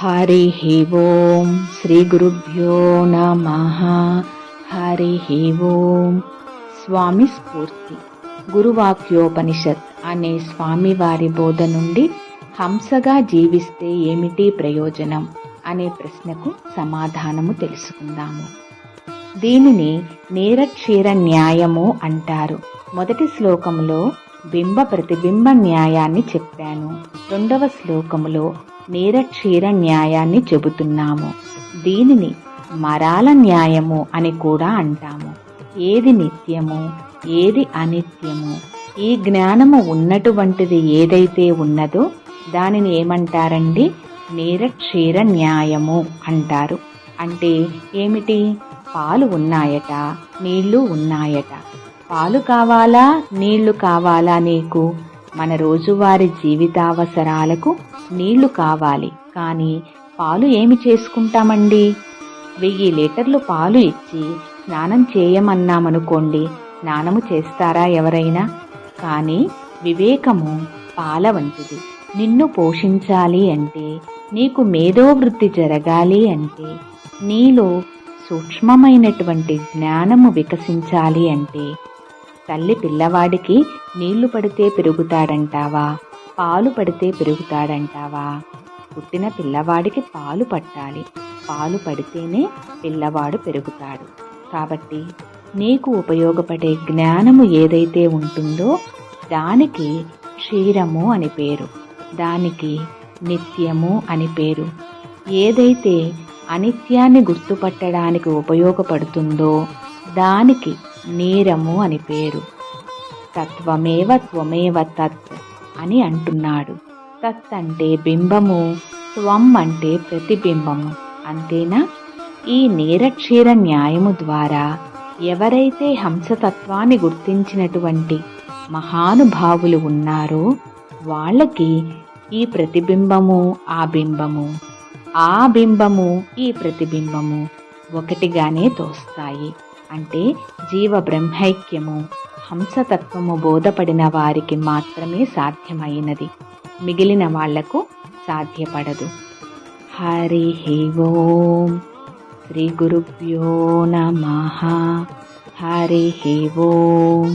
హరి ఓం శ్రీ గురుభ్యో నమః. హరి ఓం. స్వామి స్ఫూర్తి గురువాక్యోపనిషత్ అనే స్వామివారి బోధ నుండి హంసగా జీవిస్తే ఏమిటి ప్రయోజనం అనే ప్రశ్నకు సమాధానము తెలుసుకుందాము. దీనిని నేరక్షీర న్యాయము అంటారు. మొదటి శ్లోకములో బింబ ప్రతిబింబ న్యాయాన్ని చెప్పాను. రెండవ శ్లోకములో నేరక్షీర న్యాయాన్ని చెబుతున్నాము. దీనిని మరాల న్యాయము అని కూడా అంటాము. ఏది నిత్యము, ఏది అనిత్యము, ఈ జ్ఞానము ఉన్నటువంటిది ఏదైతే ఉన్నదో దానిని ఏమంటారండి? నేరక్షీర న్యాయము అంటారు. అంటే ఏమిటి? పాలు ఉన్నాయట, నీళ్లు ఉన్నాయట. పాలు కావాలా, నీళ్లు కావాలా నీకు? మన రోజువారీ జీవితావసరాలకు నీళ్లు కావాలి, కానీ పాలు ఏమి చేసుకుంటామండి? 1000 లీటర్లు పాలు ఇచ్చి స్నానం చేయమన్నామనుకోండి, స్నానము చేస్తారా ఎవరైనా? కానీ వివేకము పాల వంటిది. నిన్ను పోషించాలి అంటే, నీకు మేధోవృద్ధి జరగాలి అంటే, నీలో సూక్ష్మమైనటువంటి జ్ఞానము వికసించాలి అంటే, తల్లి పిల్లవాడికి నీళ్లు పడితే పెరుగుతాడంటావా? పాలు పడితే పెరుగుతాడంటావా? పుట్టిన పిల్లవాడికి పాలు పట్టాలి. పాలు పడితేనే పిల్లవాడు పెరుగుతాడు. కాబట్టి నీకు ఉపయోగపడే జ్ఞానము ఏదైతే ఉంటుందో దానికి క్షీరము అని పేరు, దానికి నిత్యము అని పేరు. ఏదైతే అనిత్యాన్ని గుర్తుపట్టడానికి ఉపయోగపడుతుందో దానికి నీరము అని పేరు. తత్వమేవ త్వమేవ తత్ అని అంటున్నాడు. తత్ అంటే బింబము, త్వం అంటే ప్రతిబింబము. అంతేనా? ఈ నేరక్షీర న్యాయము ద్వారా ఎవరైతే హంసతత్వాన్ని గుర్తించినటువంటి మహానుభావులు ఉన్నారో వాళ్ళకి ఈ ప్రతిబింబము, ఆ బింబము, ఆ బింబము, ఈ ప్రతిబింబము ఒకటిగానే తోస్తాయి. అంటే జీవ బ్రహ్మైక్యము, హంసతత్వము బోధపడిన వారికి మాత్రమే సాధ్యమైనది. మిగిలిన వాళ్లకు సాధ్యపడదు. హరి ఓం. శ్రీ గురుభ్యో నమః. హరి ఓం.